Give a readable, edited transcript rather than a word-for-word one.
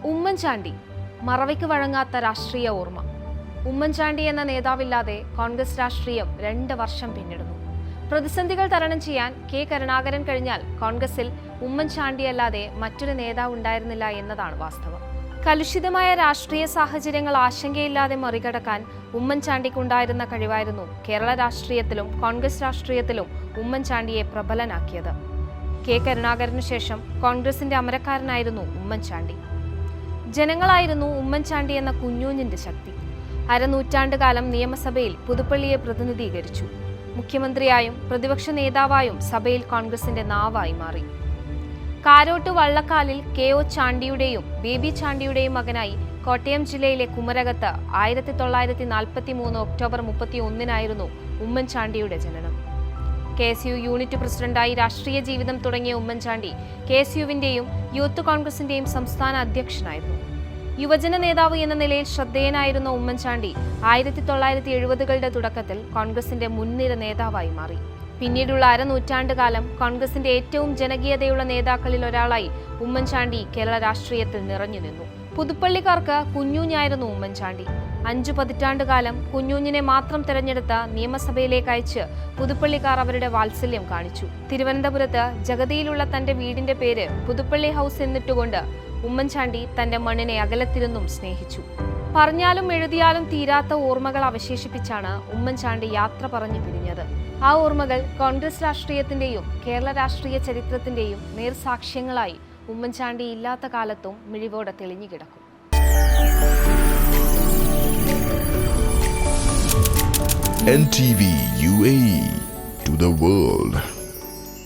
ഉമ്മൻചാണ്ടി മറവിക്ക് വഴങ്ങാത്ത രാഷ്ട്രീയ ഓർമ്മ. ഉമ്മൻചാണ്ടി എന്ന നേതാവില്ലാതെ കോൺഗ്രസ് രാഷ്ട്രീയം 2 വർഷം പിന്നിടുന്നു. പ്രതിസന്ധികൾ തരണം ചെയ്യാൻ കെ കരുണാകരൻ കഴിഞ്ഞാൽ കോൺഗ്രസിൽ ഉമ്മൻചാണ്ടിയല്ലാതെ മറ്റൊരു നേതാവ് ഉണ്ടായിരുന്നില്ല എന്നതാണ് വാസ്തവം. കലുഷിതമായ രാഷ്ട്രീയ സാഹചര്യങ്ങൾ ആശങ്കയില്ലാതെ മറികടക്കാൻ ഉമ്മൻചാണ്ടിക്കുണ്ടായിരുന്ന കഴിവായിരുന്നു കേരള രാഷ്ട്രീയത്തിലും കോൺഗ്രസ് രാഷ്ട്രീയത്തിലും ഉമ്മൻചാണ്ടിയെ പ്രബലനാക്കിയത്. കെ കരുണാകരനു ശേഷം കോൺഗ്രസിന്റെ അമരക്കാരനായിരുന്നു ഉമ്മൻചാണ്ടി. ജനങ്ങളായിരുന്നു ഉമ്മൻചാണ്ടി എന്ന കുഞ്ഞൂഞ്ഞിന്റെ ശക്തി. അരനൂറ്റാണ്ടുകാലം നിയമസഭയിൽ പുതുപ്പള്ളിയെ പ്രതിനിധീകരിച്ചു. മുഖ്യമന്ത്രിയായും പ്രതിപക്ഷ നേതാവായും സഭയിൽ കോൺഗ്രസിന്റെ നാവായി മാറി. കാരോട്ട് വള്ളക്കാലിൽ KO ചാണ്ടിയുടെയും ബേബി ചാണ്ടിയുടെയും മകനായി കോട്ടയം ജില്ലയിലെ കുമരകത്ത് 1943 ഒക്ടോബർ 31 ഉമ്മൻചാണ്ടിയുടെ ജനനം. KSU യൂണിറ്റ് പ്രസിഡന്റായി രാഷ്ട്രീയ ജീവിതം തുടങ്ങിയ ഉമ്മൻചാണ്ടി KSUവിന്റെയും യൂത്ത് കോൺഗ്രസിന്റെയും സംസ്ഥാന അധ്യക്ഷനായിരുന്നു. യുവജന നേതാവ് എന്ന നിലയിൽ ശ്രദ്ധേയനായിരുന്ന ഉമ്മൻചാണ്ടി 1970കളുടെ തുടക്കത്തിൽ കോൺഗ്രസിന്റെ മുൻനിര നേതാവായി മാറി. പിന്നീടുള്ള അരനൂറ്റാണ്ടുകാലം കോൺഗ്രസിന്റെ ഏറ്റവും ജനകീയതയുള്ള നേതാക്കളിൽ ഒരാളായി ഉമ്മൻചാണ്ടി കേരള രാഷ്ട്രീയത്തിൽ നിറഞ്ഞു നിന്നു. പുതുപ്പള്ളിക്കാർക്ക് കുഞ്ഞൂഞ്ഞായിരുന്നു ഉമ്മൻചാണ്ടി. 5 പതിറ്റാണ്ടുകാലം കുഞ്ഞൂഞ്ഞിനെ മാത്രം തെരഞ്ഞെടുത്ത നിയമസഭയിലേക്ക് അയച്ച് പുതുപ്പള്ളിക്കാർ അവരുടെ വാത്സല്യം കാണിച്ചു. തിരുവനന്തപുരത്ത് ജഗതിയിലുള്ള തന്റെ വീടിന്റെ പേര് പുതുപ്പള്ളി ഹൗസ് എന്നിട്ടുകൊണ്ട് ഉമ്മൻചാണ്ടി തന്റെ മണ്ണിനെ അകലത്തിരുന്നും സ്നേഹിച്ചു. പറഞ്ഞാലും എഴുതിയാലും തീരാത്ത ഓർമ്മകൾ അവശേഷിപ്പിച്ചാണ് ഉമ്മൻചാണ്ടി യാത്ര പറഞ്ഞു പിരിഞ്ഞത്. ആ ഓർമ്മകൾ കോൺഗ്രസ് രാഷ്ട്രീയത്തിന്റെയും കേരള രാഷ്ട്രീയ ചരിത്രത്തിന്റെയും നേർസാക്ഷ്യങ്ങളായി ഉമ്മൻചാണ്ടി ഇല്ലാത്ത കാലത്തും മിഴിവോടെ തെളിഞ്ഞു കിടക്കും. NTV UAE to the world.